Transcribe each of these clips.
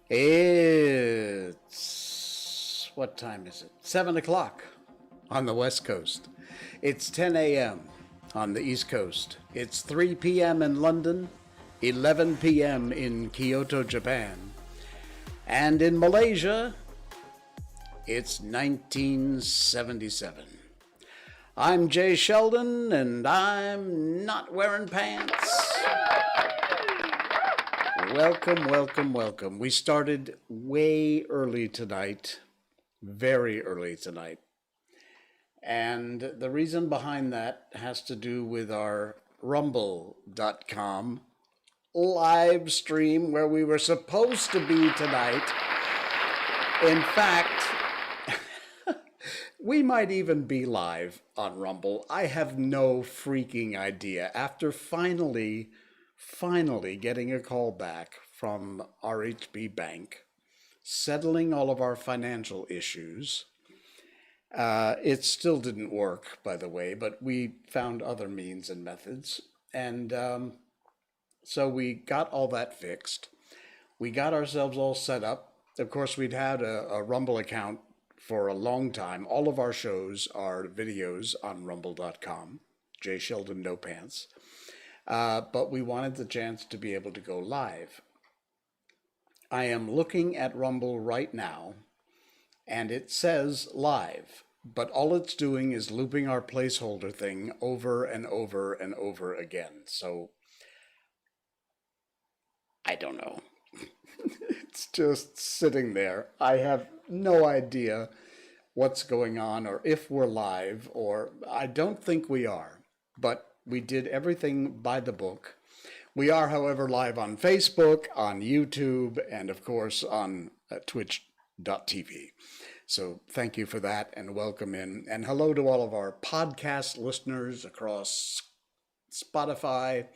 What time is it? 7 o'clock on the West Coast. It's 10 a.m. on the East Coast. It's 3 p.m. in London, 11 p.m. in Kyoto, Japan. And in Malaysia, it's 1977. I'm Jay Sheldon, and I'm not wearing pants. Welcome, welcome, welcome. We started way early tonight, very early tonight. And the reason behind that has to do with our rumble.com live stream where we were supposed to be tonight. In fact, we might even be live on Rumble. I have no freaking idea. After finally getting a call back from RHB Bank, settling all of our financial issues, it still didn't work, by the way, but we found other means and methods. And so we got all that fixed. We got ourselves all set up. Of course, we'd had a Rumble account for a long time. All of our shows are videos on rumble.com, Jay Sheldon No Pants. But we wanted the chance to be able to go live. I am looking at Rumble right now, and it says live, but all it's doing is looping our placeholder thing over and over and over again. So I don't know. It's just sitting there. I have no idea what's going on or if we're live, or I don't think we are, but we did everything by the book. We are, however, live on Facebook, on YouTube, and of course on twitch.tv. So thank you for that and welcome in. And hello to all of our podcast listeners across Spotify,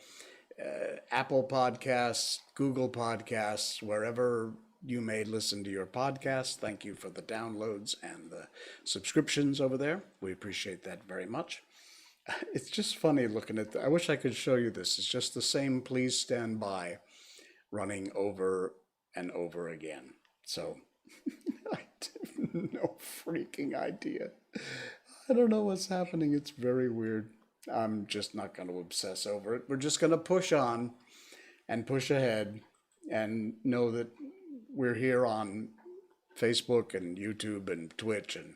Apple Podcasts, Google Podcasts, wherever you may listen to your podcast. Thank you for the downloads and the subscriptions over there. We appreciate that very much. It's just funny looking at I wish I could show you this. It's just the same please stand by running over and over again. So I have no freaking idea. I don't know what's happening. It's very weird. I'm just not going to obsess over it. We're just going to push on and push ahead and know that we're here on Facebook and YouTube and Twitch, and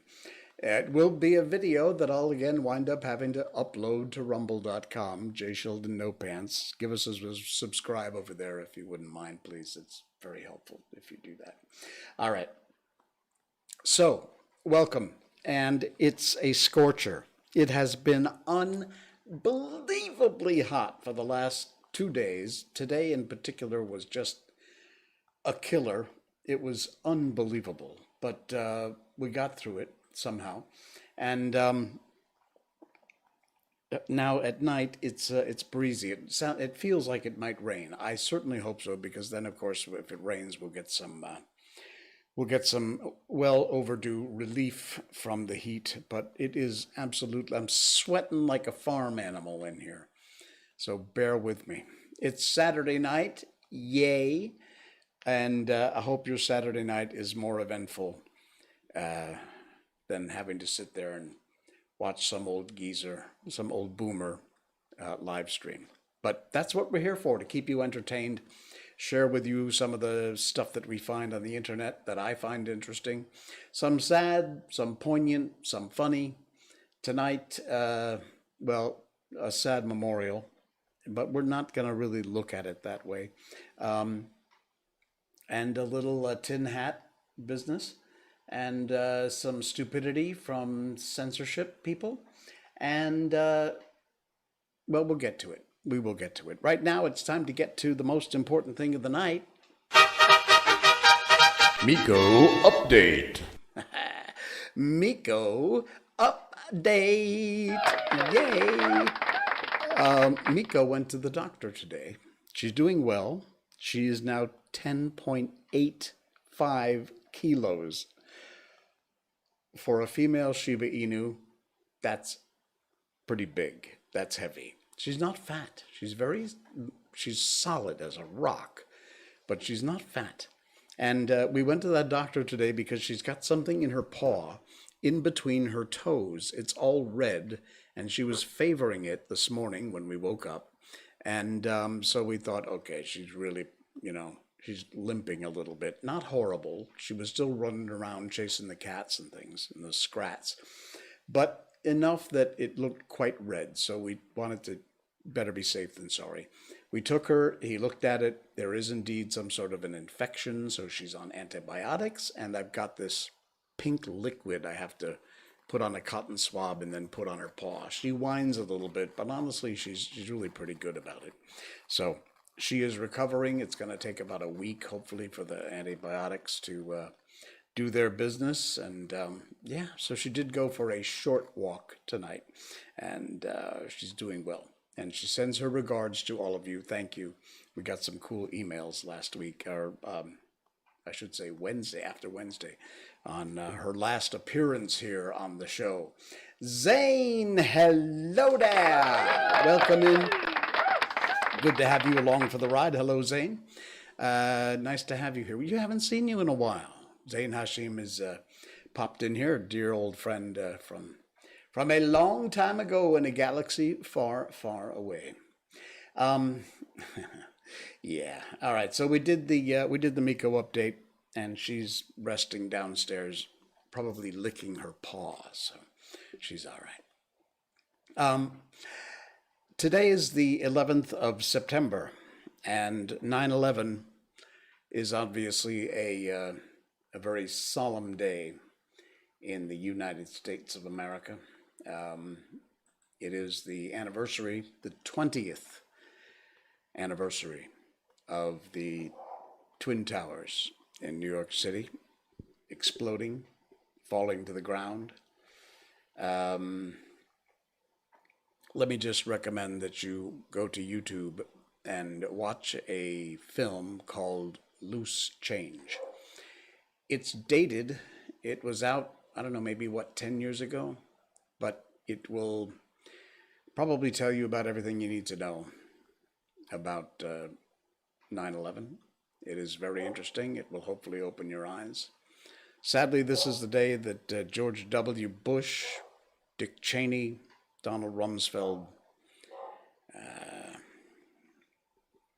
it will be a video that I'll again wind up having to upload to rumble.com, Jay Sheldon No Pants. Give us a subscribe over there if you wouldn't mind, please. It's very helpful if you do that. All right. So, welcome. And it's a scorcher. It has been unbelievably hot for the last 2 days. Today in particular was just a killer. It was unbelievable, but we got through it somehow. And now at night it's breezy. It feels like it might rain. I certainly hope so, because then, of course, if it rains, we'll get some well overdue relief from the heat. But it is absolutely, I'm sweating like a farm animal in here. So bear with me. It's Saturday night, yay. And I hope your Saturday night is more eventful than having to sit there and watch some old geezer, some old boomer live stream. But that's what we're here for, to keep you entertained, share with you some of the stuff that we find on the internet that I find interesting. Some sad, some poignant, some funny. Tonight, a sad memorial, but we're not going to really look at it that way. And a little tin hat business, and some stupidity from censorship people. And, we'll get to it. We will get to it. Right now, it's time to get to the most important thing of the night. Miko Update. Miko Update. Yay. Miko went to the doctor today. She's doing well. She is now 10.85 kilos. For a female Shiba Inu, that's pretty big. That's heavy. She's not fat. She's solid as a rock, but she's not fat. And we went to that doctor today because she's got something in her paw in between her toes. It's all red, and she was favoring it this morning when we woke up. And so we thought, okay, she's really, she's limping a little bit. Not horrible. She was still running around chasing the cats and things and the scrats, but enough that it looked quite red. So we wanted to better be safe than sorry. We took her, he looked at it. There is indeed some sort of an infection, so she's on antibiotics, and I've got this pink liquid I have to put on a cotton swab and then put on her paw. She whines a little bit, but honestly, she's really pretty good about it. So she is recovering. It's going to take about a week, hopefully, for the antibiotics to do their business. And yeah, so she did go for a short walk tonight, and she's doing well. And she sends her regards to all of you. Thank you. We got some cool emails last week, or I should say Wednesday, after Wednesday, on her last appearance here on the show. Zane, hello there. Welcome in. Good to have you along for the ride. Hello, Zane. Nice to have you here. We haven't seen you in a while. Zane Hashim has popped in here, a dear old friend from a long time ago in a galaxy far, far away. Yeah. All right. So we did the Miko update, and she's resting downstairs, probably licking her paw. So she's all right. Today is the 11th of September, and 9/11 is obviously a very solemn day in the United States of America. It is the anniversary, the 20th anniversary of the Twin Towers in New York City exploding, falling to the ground. Let me just recommend that you go to YouTube and watch a film called Loose Change. It's dated. It was out, I don't know, maybe 10 years ago? But it will probably tell you about everything you need to know about 9/11. It is very interesting. It will hopefully open your eyes. Sadly, this is the day that George W. Bush, Dick Cheney, Donald Rumsfeld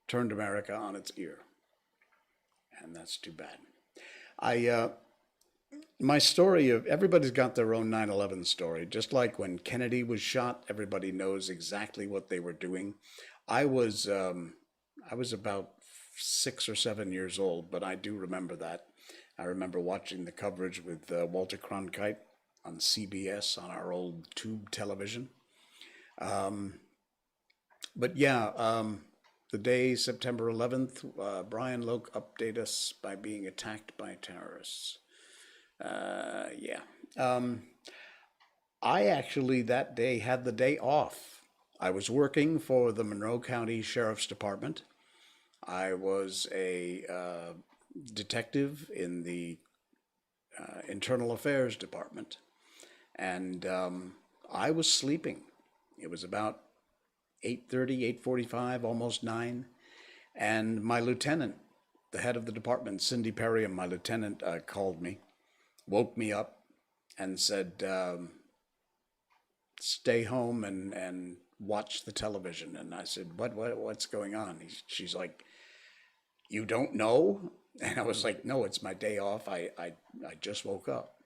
turned America on its ear. And that's too bad. My story of everybody's got their own 9/11 story. Just like when Kennedy was shot, everybody knows exactly what they were doing. I was about 6 or 7 years old, but I do remember that. I remember watching the coverage with Walter Cronkite on CBS on our old tube television. But yeah, the day September 11th, Brian Loke updated us by being attacked by terrorists. Yeah. I actually that day had the day off. I was working for the Monroe County Sheriff's Department. I was a detective in the Internal Affairs Department, and I was sleeping. It was about 8:30, 8:45, almost 9, and my lieutenant, the head of the department, Cindy Perry, and my lieutenant called me, woke me up, and said, stay home and watch the television. And I said, what's going on? She's like, you don't know? And I was like, no, it's my day off. I just woke up.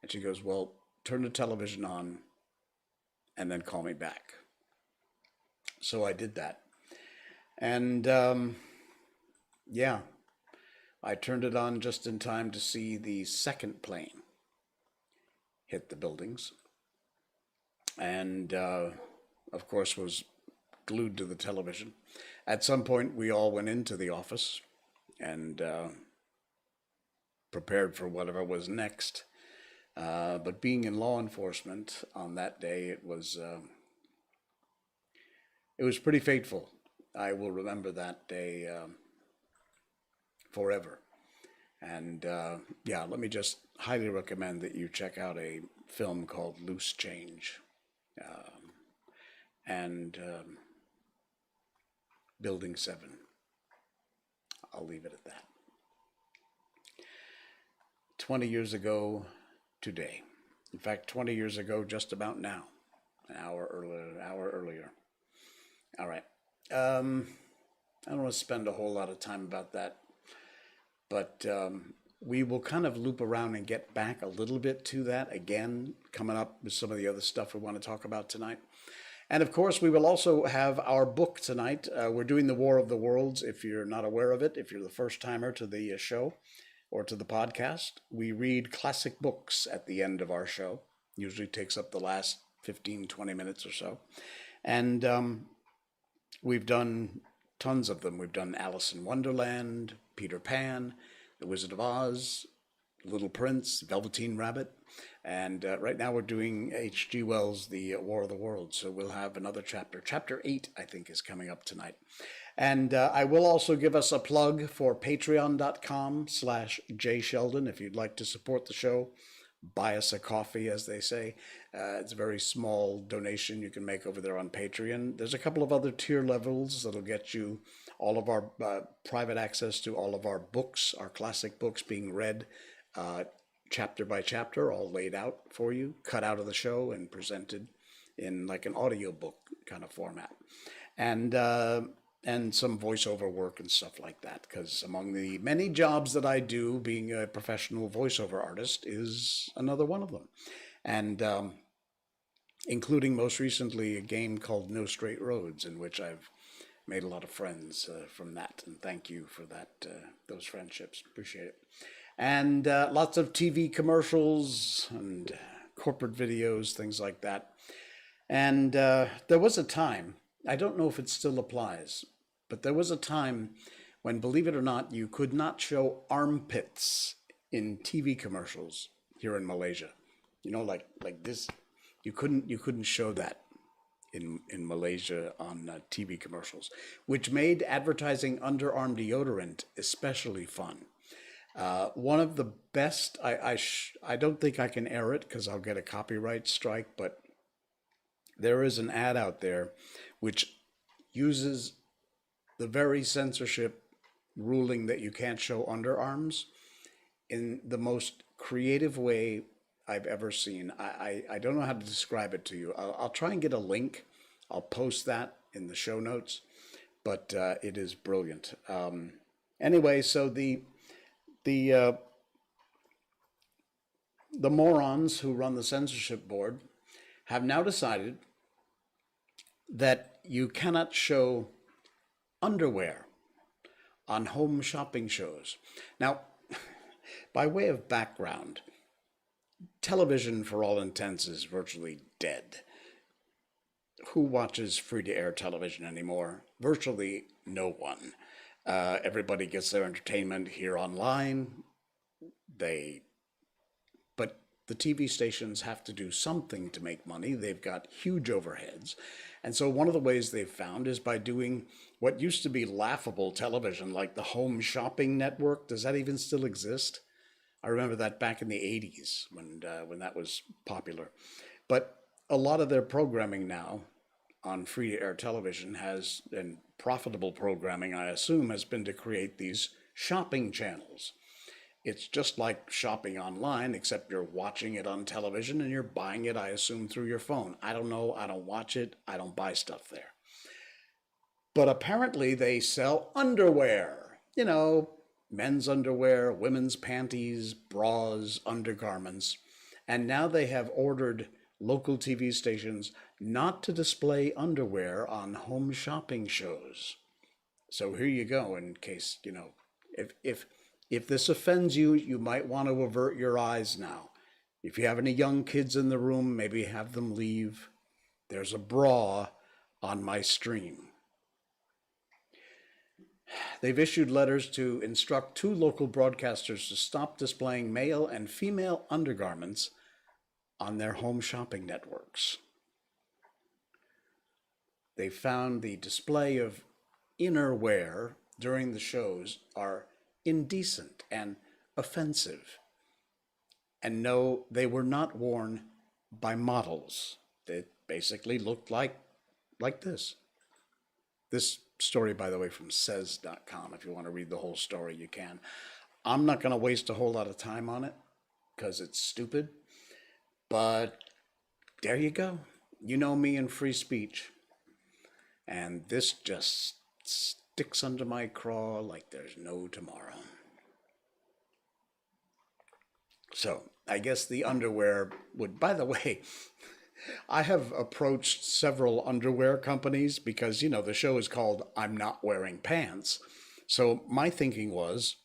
And she goes, well, turn the television on and then call me back. So I did that. And yeah, I turned it on just in time to see the second plane hit the buildings. And of course was glued to the television. At some point, we all went into the office and prepared for whatever was next. But being in law enforcement on that day, it was pretty fateful. I will remember that day forever. And yeah, let me just highly recommend that you check out a film called Loose Change. And Building 7. I'll leave it at that. 20 years ago today. In fact, 20 years ago, just about now, an hour earlier. All right. I don't want to spend a whole lot of time about that, but we will kind of loop around and get back a little bit to that again, coming up with some of the other stuff we want to talk about tonight. And of course, we will also have our book tonight. We're doing The War of the Worlds. If you're not aware of it, if you're the first timer to the show or to the podcast, we read classic books at the end of our show. Usually takes up the last 15, 20 minutes or so. And we've done tons of them. We've done Alice in Wonderland, Peter Pan, The Wizard of Oz, Little Prince, Velveteen Rabbit. And right now we're doing H.G. Wells' The War of the Worlds. So we'll have another chapter. Chapter 8, I think, is coming up tonight. And I will also give us a plug for patreon.com/jsheldon if you'd like to support the show. Buy us a coffee, as they say. It's a very small donation you can make over there on Patreon. There's a couple of other tier levels that'll get you all of our private access to all of our books, our classic books being read chapter by chapter, all laid out for you, cut out of the show and presented in like an audiobook kind of format. And some voiceover work and stuff like that, because among the many jobs that I do, being a professional voiceover artist is another one of them. And including most recently a game called No Straight Roads, in which I've made a lot of friends from that. And thank you for that, those friendships. Appreciate it. And lots of TV commercials and corporate videos, things like that. And there was a time, I don't know if it still applies, but there was a time when, believe it or not, you could not show armpits in TV commercials here in Malaysia. You know, like this, you couldn't show that in Malaysia on TV commercials, which made advertising underarm deodorant especially fun. One of the best, I don't think I can air it because I'll get a copyright strike, but there is an ad out there which uses the very censorship ruling that you can't show underarms in the most creative way I've ever seen. I don't know how to describe it to you. I'll try and get a link. I'll post that in the show notes, but it is brilliant. Anyway, so the morons who run the censorship board have now decided that you cannot show underwear on home shopping shows. Now, by way of background, television for all intents is virtually dead. Who watches free-to-air television anymore? Virtually no one. Everybody gets their entertainment here online. But the TV stations have to do something to make money. They've got huge overheads. And so one of the ways they've found is by doing what used to be laughable television, like the Home Shopping Network. Does that even still exist? I remember that back in the 80s when that was popular. But a lot of their programming now on free-to-air television has, and profitable programming, I assume, has been to create these shopping channels. It's just like shopping online, except you're watching it on television and you're buying it, I assume, through your phone. I don't know. I don't watch it. I don't buy stuff there. But apparently they sell underwear. You know, men's underwear, women's panties, bras, undergarments. And now they have ordered local TV stations not to display underwear on home shopping shows. So here you go, in case, you know, if this offends you, you might want to avert your eyes now. If you have any young kids in the room, maybe have them leave. There's a bra on my stream. They've issued letters to instruct 2 local broadcasters to stop displaying male and female undergarments on their home shopping networks. They found the display of inner wear during the shows are indecent and offensive. And no, they were not worn by models. They basically looked like this. This story, by the way, from says.com. If you want to read the whole story, you can. I'm not going to waste a whole lot of time on it because it's stupid. But there you go. You know me and free speech. And this just sticks under my craw like there's no tomorrow. So I guess the underwear would, by the way, I have approached several underwear companies because, the show is called I'm Not Wearing Pants. So my thinking was,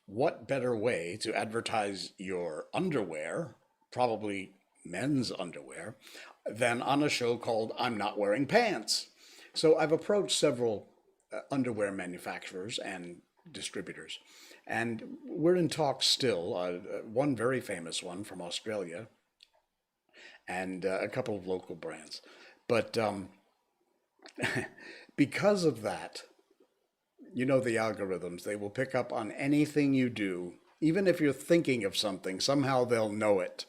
what better way to advertise your underwear, probably men's underwear, than on a show called I'm Not Wearing Pants? So I've approached several underwear manufacturers and distributors, and we're in talks still. One very famous one from Australia, and a couple of local brands. But because of that, the algorithms, they will pick up on anything you do. Even if you're thinking of something, somehow they'll know it.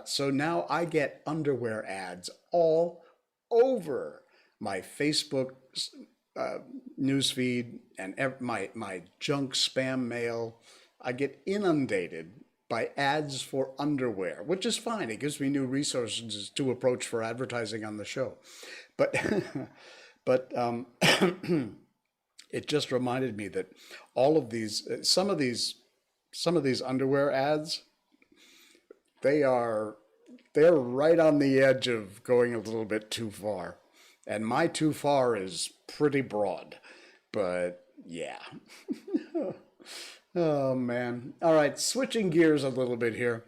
So now I get underwear ads all over my Facebook newsfeed and my junk spam mail. I get inundated by ads for underwear, which is fine. It gives me new resources to approach for advertising on the show. But it just reminded me that all of these, some of these underwear ads, they're right on the edge of going a little bit too far. And my too far is pretty broad, but yeah. Oh man. All right, switching gears a little bit here.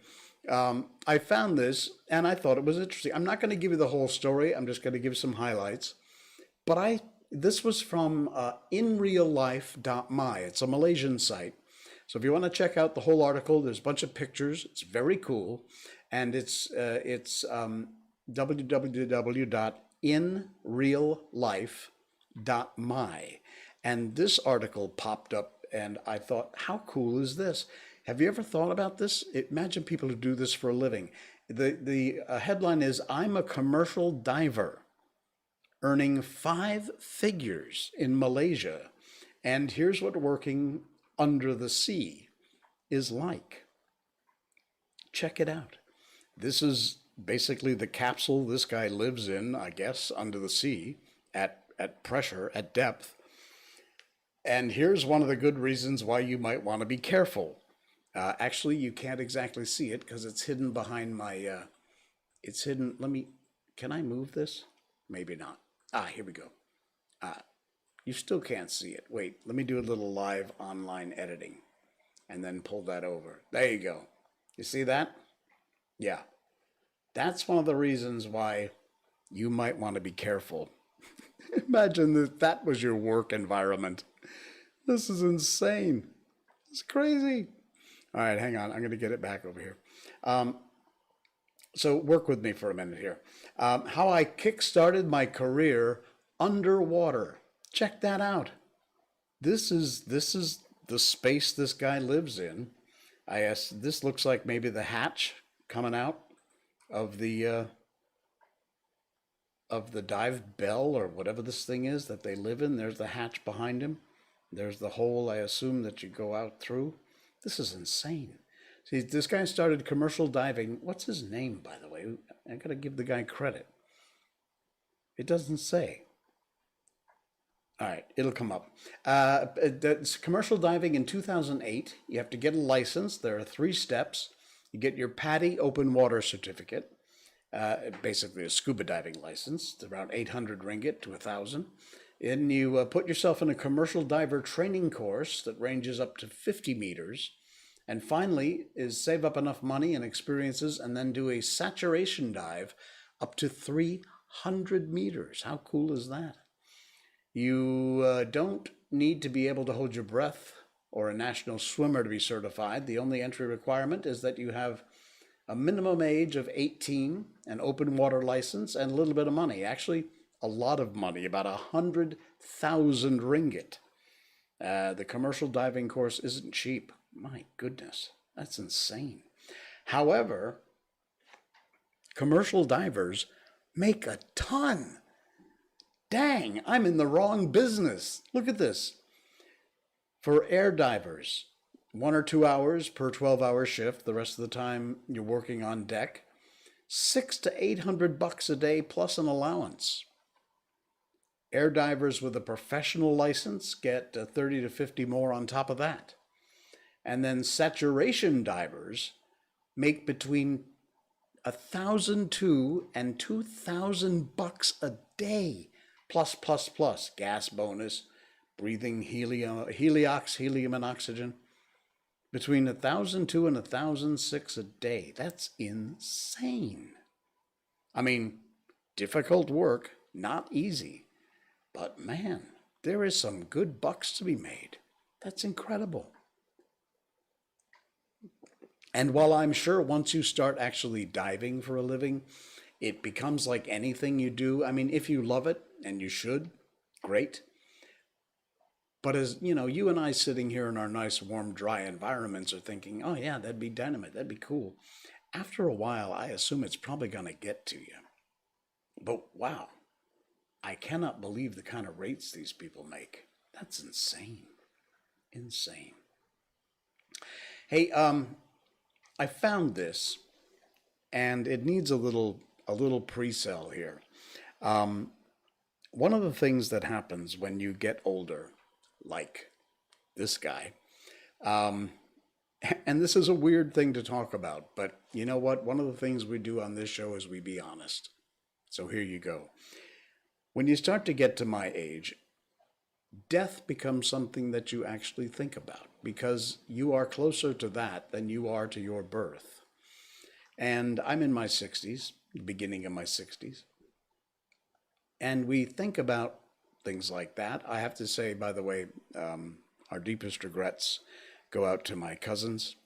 I found this and I thought it was interesting. I'm not going to give you the whole story. I'm just going to give some highlights. But this was from inreallife.my. It's a Malaysian site. So if you want to check out the whole article, there's a bunch of pictures. It's very cool. And it's www.inreallife.my. And this article popped up and I thought, how cool is this? Have you ever thought about this? Imagine people who do this for a living. The headline is, I'm a commercial diver earning 5 figures in Malaysia. And here's what working under the sea is like. Check it out. This is basically the capsule this guy lives in, I guess, under the sea at pressure, at depth. And here's one of the good reasons why you might want to be careful. Actually, you can't exactly see it because it's hidden behind my, it's hidden. Can I move this? Maybe not. Here we go. You still can't see it. Wait, let me do a little live online editing and then pull that over. There you go. You see that? Yeah. That's one of the reasons why you might want to be careful. Imagine that was your work environment. This is insane. It's crazy. All right, hang on. I'm going to get it back over here. So work with me for a minute here. How I kickstarted my career underwater. Check that out. This is the space this guy lives in. This looks like maybe the hatch coming out of the dive bell or whatever this thing is that they live in. There's the hatch behind him. There's the hole, I assume, that you go out through. This is insane. See, this guy started commercial diving. What's his name, by the way? I got to give the guy credit. It doesn't say. All right, it'll come up. That's commercial diving in 2008. You have to get a license. There are 3 steps. You get your PADI open water certificate, basically a scuba diving license. It's around 800 ringgit to 1,000. And you put yourself in a commercial diver training course that ranges up to 50 meters. And finally is save up enough money and experiences and then do a saturation dive up to 300 meters. How cool is that? You don't need to be able to hold your breath or a national swimmer to be certified. The only entry requirement is that you have a minimum age of 18, an open water license, and a little bit of money. Actually, a lot of money, about 100,000 ringgit. The commercial diving course isn't cheap. My goodness, that's insane. However, commercial divers make a ton. Dang, I'm in the wrong business. Look at this. For air divers, 1 or 2 hours per 12-hour shift. The rest of the time you're working on deck. $600 to $800 a day plus an allowance. Air divers with a professional license get 30 to 50 more on top of that. And then saturation divers make between $1,002 and $2,000 a day, plus gas bonus, breathing helium and oxygen. Between $1,002 and $1,006 a day. That's insane. I mean, difficult work, not easy. But man, there is some good bucks to be made. That's incredible. And while I'm sure once you start actually diving for a living, it becomes like anything you do. I mean, if you love it, and you should, great. But as you know, you and I sitting here in our nice, warm, dry environments are thinking, oh yeah, that'd be dynamite, that'd be cool. After a while, I assume it's probably going to get to you. But wow, I cannot believe the kind of rates these people make. That's insane. Insane. Hey, I found this, and it needs a little pre-sell here. One of the things that happens when you get older, like this guy, and this is a weird thing to talk about, but you know what? One of the things we do on this show is we be honest. So here you go. When you start to get to my age, death becomes something that you actually think about because you are closer to that than you are to your birth. And I'm in my 60s, the beginning of my 60s. And we think about things like that. I have to say, by the way, our deepest regrets go out to my cousins.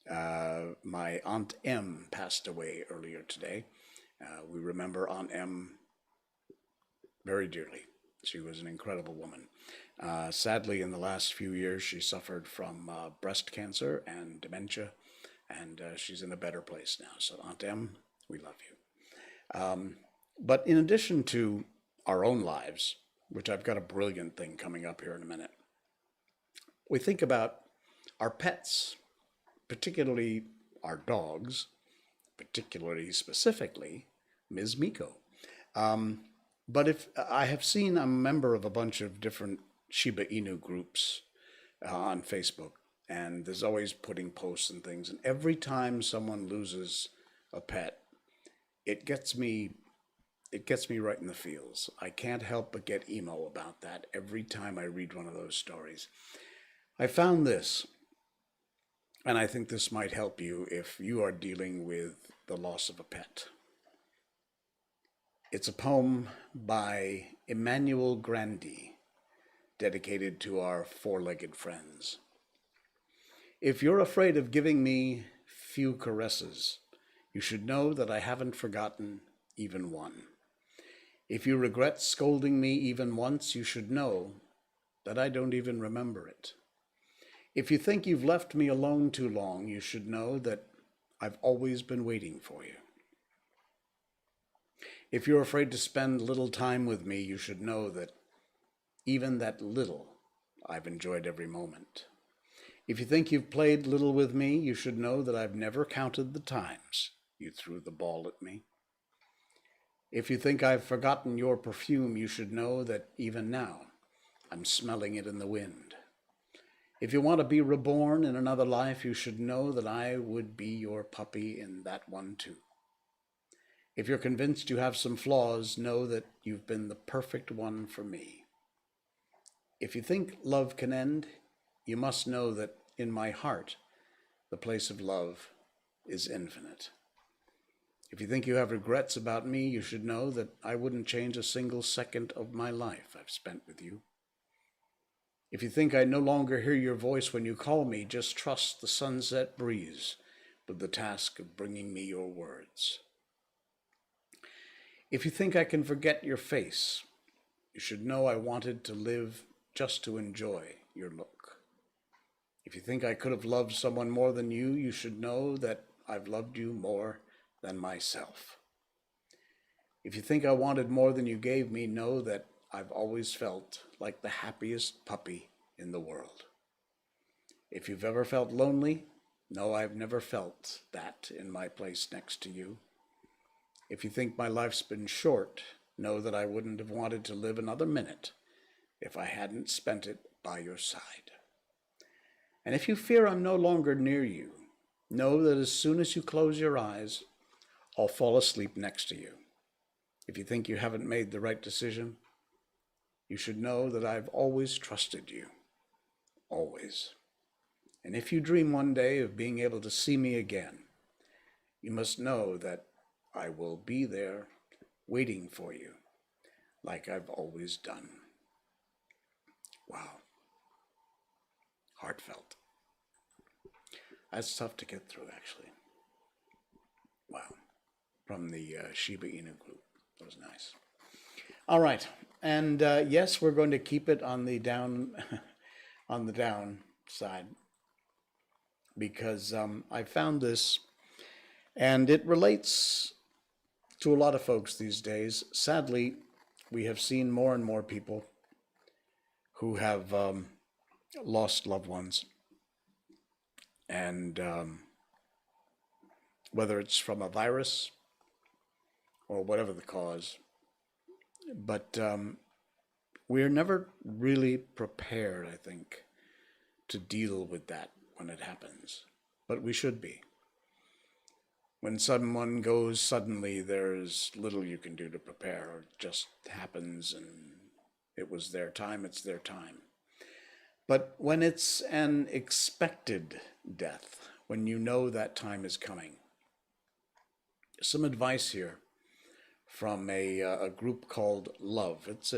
My Aunt M passed away earlier today. We remember Aunt M very dearly. She was an incredible woman. Sadly, in the last few years, she suffered from breast cancer and dementia, and she's in a better place now. So Aunt M, we love you. But in addition to our own lives, which I've got a brilliant thing coming up here in a minute, we think about our pets, particularly our dogs, particularly specifically Ms. Miko. But if I have seen, I'm a member of a bunch of different Shiba Inu groups on Facebook, and there's always putting posts and things. And every time someone loses a pet, it gets me right in the feels. I can't help but get emo about that every time I read one of those stories. I found this, and I think this might help you if you are dealing with the loss of a pet. It's a poem by Emmanuel Grandy, dedicated to our four-legged friends. If you're afraid of giving me few caresses, you should know that I haven't forgotten even one. If you regret scolding me even once, you should know that I don't even remember it. If you think you've left me alone too long, you should know that I've always been waiting for you. If you're afraid to spend little time with me, you should know that even that little, I've enjoyed every moment. If you think you've played little with me, you should know that I've never counted the times you threw the ball at me. If you think I've forgotten your perfume, you should know that even now, I'm smelling it in the wind. If you want to be reborn in another life, you should know that I would be your puppy in that one too. If you're convinced you have some flaws, know that you've been the perfect one for me. If you think love can end, you must know that in my heart, the place of love is infinite. If you think you have regrets about me, you should know that I wouldn't change a single second of my life I've spent with you. If you think I no longer hear your voice when you call me, just trust the sunset breeze with the task of bringing me your words. If you think I can forget your face, you should know I wanted to live just to enjoy your look. If you think I could have loved someone more than you, you should know that I've loved you more than myself. If you think I wanted more than you gave me, know that I've always felt like the happiest puppy in the world. If you've ever felt lonely, no, I've never felt that in my place next to you. If you think my life's been short, know that I wouldn't have wanted to live another minute if I hadn't spent it by your side. And if you fear I'm no longer near you, know that as soon as you close your eyes, I'll fall asleep next to you. If you think you haven't made the right decision, you should know that I've always trusted you. Always. And if you dream one day of being able to see me again, you must know that I will be there waiting for you, like I've always done. Wow. Heartfelt. That's tough to get through, actually. Wow. From the Shiba Inu group. That was nice. All right. And yes, we're going to keep it on the down on the down side, because I found this, and it relates to a lot of folks these days. Sadly, we have seen more and more people who have lost loved ones, and whether it's from a virus or whatever the cause, but we're never really prepared, I think, to deal with that when it happens, but we should be. When someone goes suddenly, there's little you can do to prepare, or it just happens and it was their time, it's their time. But when it's an expected death, when you know that time is coming, some advice here from a group called Love. It's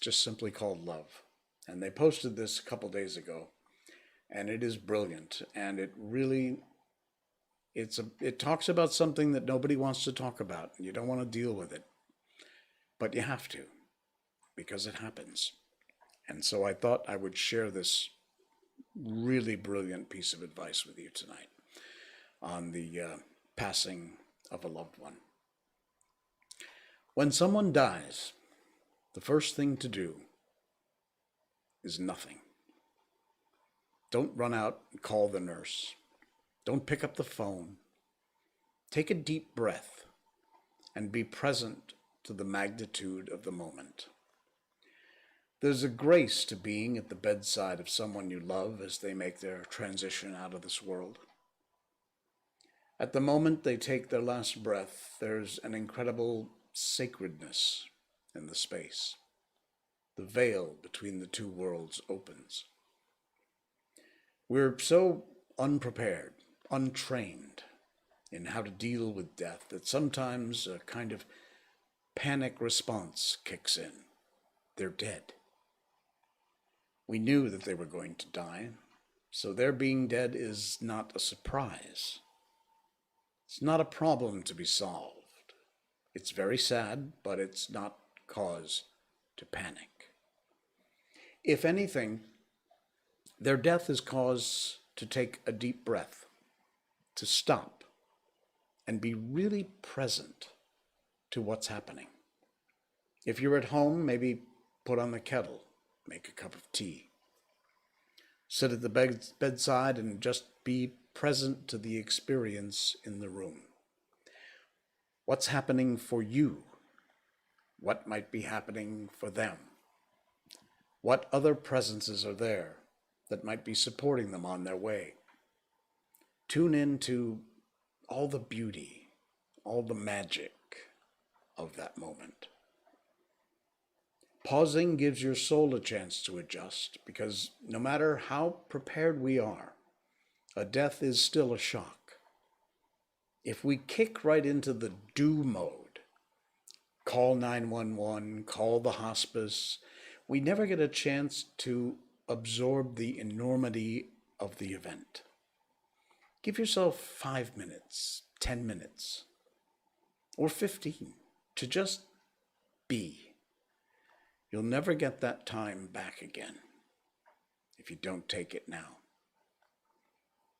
just simply called Love. And they posted this a couple days ago, and it is brilliant. And it really, it talks about something that nobody wants to talk about. You don't want to deal with it, but you have to, because it happens. And so I thought I would share this really brilliant piece of advice with you tonight on the passing of a loved one. When someone dies, the first thing to do is nothing. Don't run out and call the nurse. Don't pick up the phone. Take a deep breath and be present to the magnitude of the moment. There's a grace to being at the bedside of someone you love as they make their transition out of this world. At the moment they take their last breath, there's an incredible sacredness in the space. The veil between the two worlds opens. We're so unprepared, untrained in how to deal with death that sometimes a kind of panic response kicks in. They're dead. We knew that they were going to die, so their being dead is not a surprise. It's not a problem to be solved. It's very sad, but it's not cause to panic. If anything, their death is cause to take a deep breath, to stop, and be really present to what's happening. If you're at home, maybe put on the kettle, make a cup of tea. Sit at the bedside and just be present to the experience in the room. What's happening for you? What might be happening for them? What other presences are there that might be supporting them on their way? Tune into all the beauty, all the magic of that moment. Pausing gives your soul a chance to adjust, because no matter how prepared we are, a death is still a shock. If we kick right into the do mode, call 911, call the hospice, we never get a chance to absorb the enormity of the event. Give yourself 5 minutes, 10 minutes, or 15 to just be. You'll never get that time back again if you don't take it now.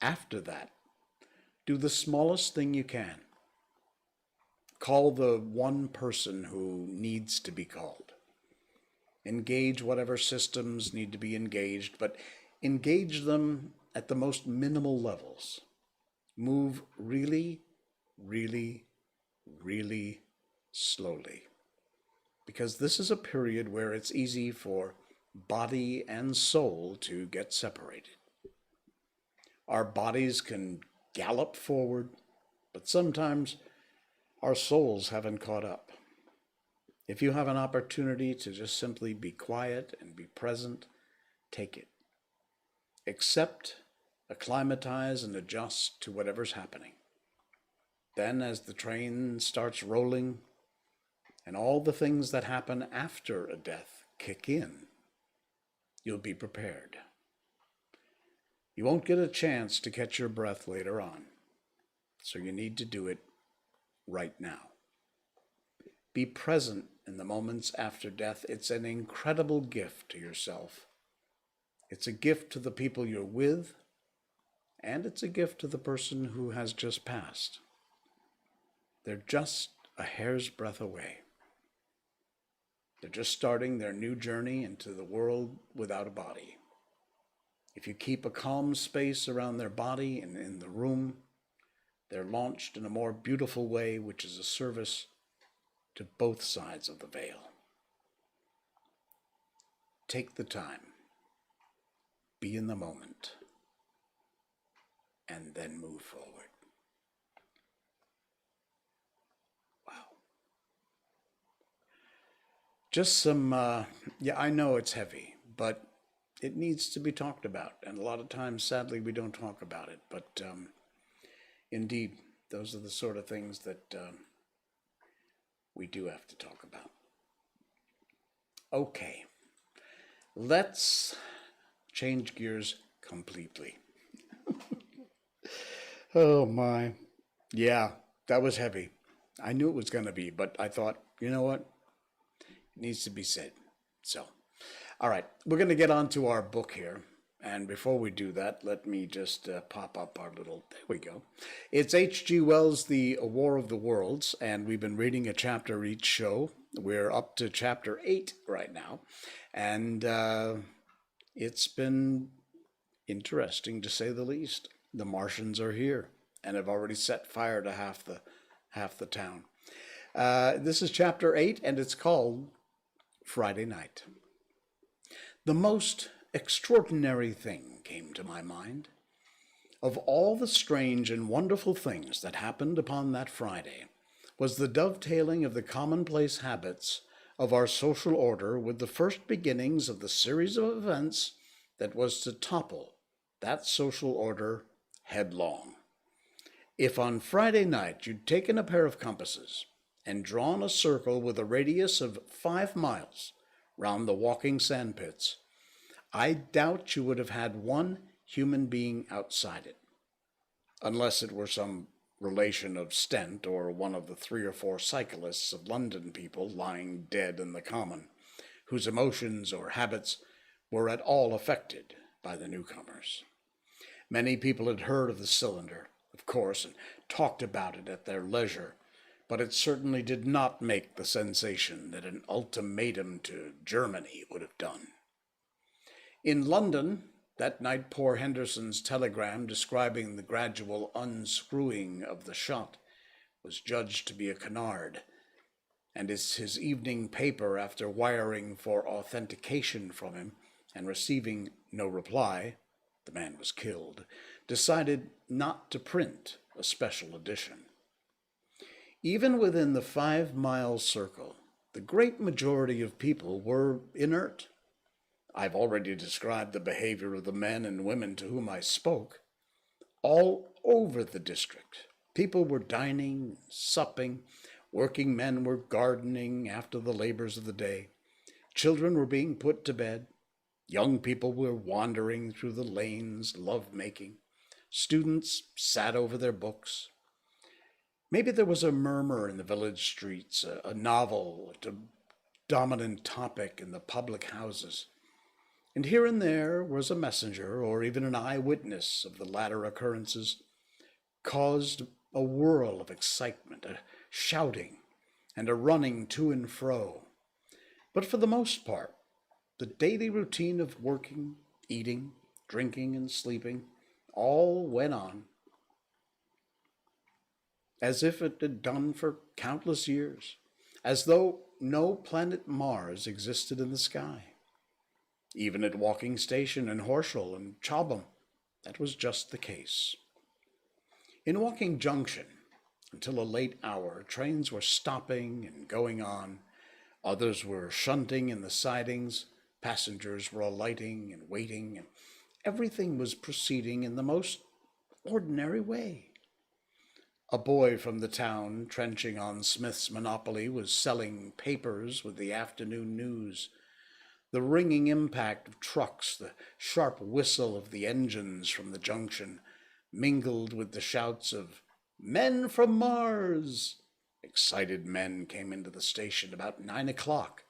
After that, do the smallest thing you can. Call the one person who needs to be called. Engage whatever systems need to be engaged, but engage them at the most minimal levels. Move really, really, really slowly. Because this is a period where it's easy for body and soul to get separated. Our bodies can gallop forward, but sometimes our souls haven't caught up. If you have an opportunity to just simply be quiet and be present, take it. Accept, acclimatize, and adjust to whatever's happening. Then, as the train starts rolling and all the things that happen after a death kick in, you'll be prepared. You won't get a chance to catch your breath later on, so you need to do it right now. Be present in the moments after death. It's an incredible gift to yourself. It's a gift to the people you're with, and it's a gift to the person who has just passed. They're just a hair's breadth away. They're just starting their new journey into the world without a body. If you keep a calm space around their body and in the room, they're launched in a more beautiful way, which is a service to both sides of the veil. Take the time, be in the moment, and then move forward. Wow. Just some, I know it's heavy, but it needs to be talked about. And a lot of times, sadly, we don't talk about it. But indeed, those are the sort of things that we do have to talk about. Okay, let's change gears completely. Oh my. Yeah, that was heavy. I knew it was going to be, but I thought, you know what? It needs to be said. So, all right, we're going to get on to our book here. And before we do that, let me just pop up our little, there we go. It's H.G. Wells' The War of the Worlds, and we've been reading a chapter each show. We're up to chapter 8 right now, and it's been interesting to say the least. The Martians are here and have already set fire to half the town. This is chapter 8, and it's called Friday Night. The most extraordinary thing came to my mind. Of all the strange and wonderful things that happened upon that Friday was the dovetailing of the commonplace habits of our social order with the first beginnings of the series of events that was to topple that social order headlong. If on Friday night you'd taken a pair of compasses and drawn a circle with a radius of 5 miles round the walking sandpits, I doubt you would have had one human being outside it, unless it were some relation of Stent or one of the 3 or 4 cyclists of London people lying dead in the common, whose emotions or habits were at all affected by the newcomers. Many people had heard of the cylinder, of course, and talked about it at their leisure, but it certainly did not make the sensation that an ultimatum to Germany would have done. In London, that night poor Henderson's telegram describing the gradual unscrewing of the shot was judged to be a canard, and his evening paper, after wiring for authentication from him and receiving no reply, the man was killed, decided not to print a special edition. Even within the 5-mile circle, the great majority of people were inert. I've already described the behavior of the men and women to whom I spoke. All over the district, people were dining, supping, working men were gardening after the labors of the day, children were being put to bed, young people were wandering through the lanes, love-making, students sat over their books. Maybe there was a murmur in the village streets, a novel, a dominant topic in the public houses. And here and there was a messenger or even an eyewitness of the latter occurrences, caused a whirl of excitement, a shouting, and a running to and fro. But for the most part, the daily routine of working, eating, drinking, and sleeping All went on as if it had done for countless years, as though no planet Mars existed in the sky. Even at Walking Station in Horsham and Chobham, that was just the case. In Walking Junction, until a late hour, trains were stopping and going on. Others were shunting in the sidings. Passengers were alighting and waiting, and everything was proceeding in the most ordinary way. A boy from the town, trenching on Smith's monopoly, was selling papers with the afternoon news. The ringing impact of trucks, the sharp whistle of the engines from the junction, mingled with the shouts of "Men from Mars!" Excited men came into the station about 9 o'clock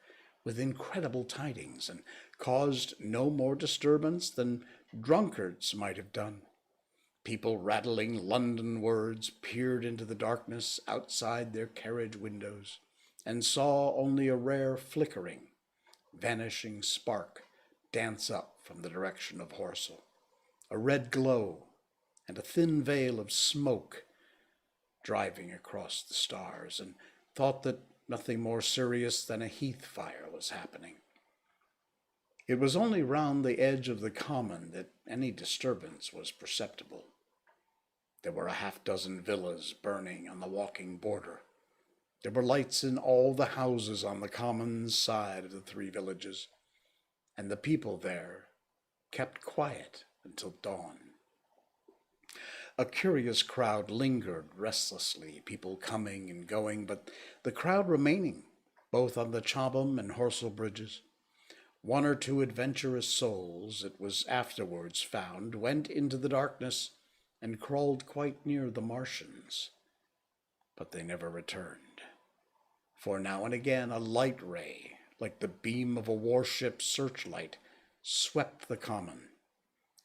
with incredible tidings, and caused no more disturbance than drunkards might have done. People rattling London words peered into the darkness outside their carriage windows, and saw only a rare flickering, vanishing spark dance up from the direction of Horsell, a red glow and a thin veil of smoke driving across the stars, and thought that nothing more serious than a heath fire was happening. It was only round the edge of the common that any disturbance was perceptible. There were a half-dozen villas burning on the Walking border. There were lights in all the houses on the common side of the three villages, and the people there kept quiet until dawn. A curious crowd lingered restlessly, people coming and going, but the crowd remaining, both on the Chobham and Horsell bridges. One or two adventurous souls, it was afterwards found, went into the darkness and crawled quite near the Martians. But they never returned, for now and again a light ray, like the beam of a warship's searchlight, swept the common,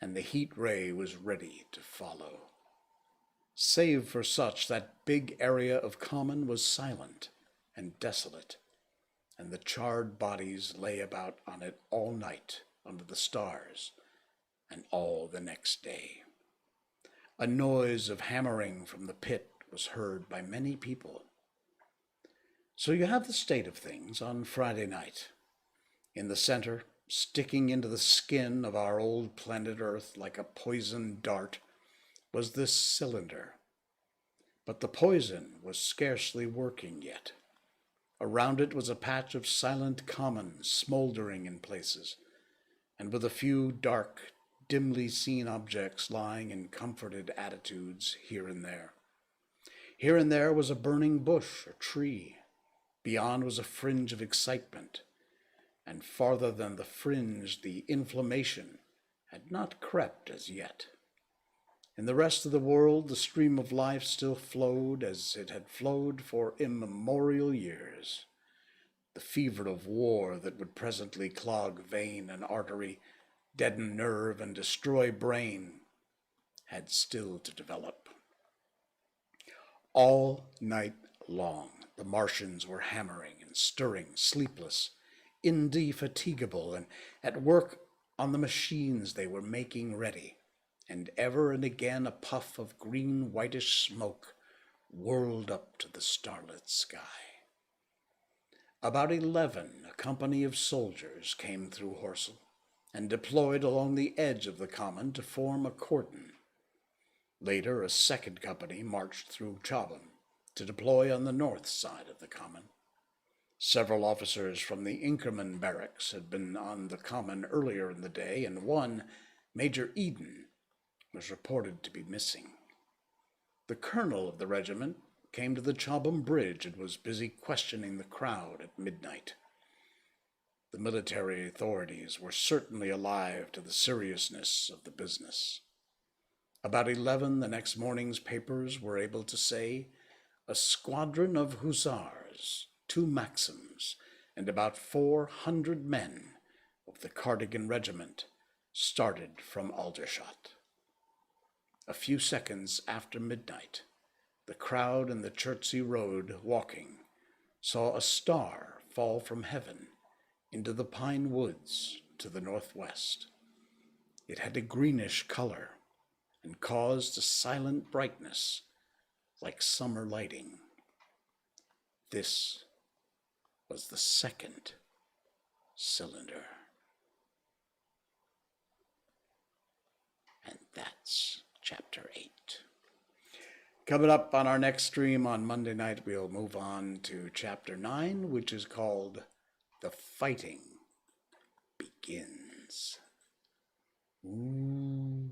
and the heat ray was ready to follow. Save for such, that big area of common was silent and desolate, and the charred bodies lay about on it all night under the stars, and all the next day. A noise of hammering from the pit was heard by many people. So you have the state of things on Friday night. In the center, sticking into the skin of our old planet Earth like a poisoned dart, was this cylinder. But the poison was scarcely working yet. Around it was a patch of silent common, smoldering in places, and with a few dark, dimly seen objects lying in comforted attitudes here and there. Here and there was a burning bush or tree. Beyond was a fringe of excitement, and farther than the fringe the inflammation had not crept as yet. In the rest of the world the stream of life still flowed as it had flowed for immemorial years. The fever of war that would presently clog vein and artery, deaden nerve, and destroy brain had still to develop. All night long the Martians were hammering and stirring, sleepless, indefatigable, and at work on the machines they were making ready, and ever and again a puff of green whitish smoke whirled up to the starlit sky. About 11, a company of soldiers came through Horsell and deployed along the edge of the common to form a cordon. Later, a second company marched through Chobham to deploy on the north side of the common. Several officers from the Inkerman barracks had been on the common earlier in the day, and one, Major Eden, was reported to be missing. The colonel of the regiment came to the Chobham Bridge and was busy questioning the crowd at midnight. The military authorities were certainly alive to the seriousness of the business. About 11, the next morning's papers were able to say, a squadron of hussars, 2 Maxims, and about 400 men of the Cardigan Regiment started from Aldershot. A few seconds after midnight, the crowd in the Chertsey Road walking saw a star fall from heaven into the pine woods to the northwest. It had a greenish color, and caused a silent brightness like summer lighting. This was the second cylinder. And that's chapter 8. Coming up on our next stream on Monday night, we'll move on to chapter 9, which is called The Fighting Begins. Ooh.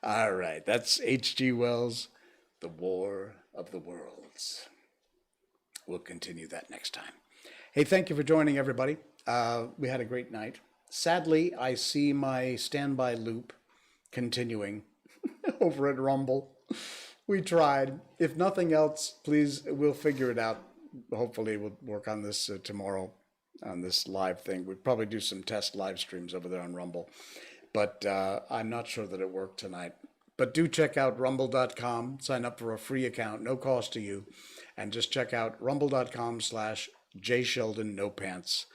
All right, that's H.G. Wells' The War of the Worlds. We'll continue that next time. Hey, thank you for joining, everybody. We had a great night. Sadly, I see my standby loop continuing over at Rumble. We tried. If nothing else, please, we'll figure it out. Hopefully, we'll work on this tomorrow on this live thing. We'll probably do some test live streams over there on Rumble. But I'm not sure that it worked tonight. But do check out rumble.com. Sign up for a free account, no cost to you. And just check out rumble.com/JSheldonNoPants.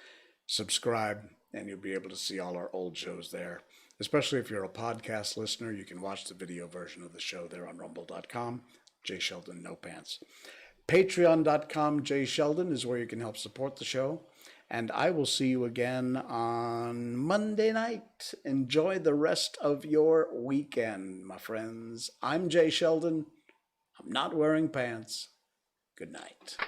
Subscribe, and you'll be able to see all our old shows there. Especially if you're a podcast listener, you can watch the video version of the show there on rumble.com, JSheldonNoPants. Patreon.com, JSheldon is where you can help support the show. And I will see you again on Monday night. Enjoy the rest of your weekend, my friends. I'm Jay Sheldon. I'm not wearing pants. Good night.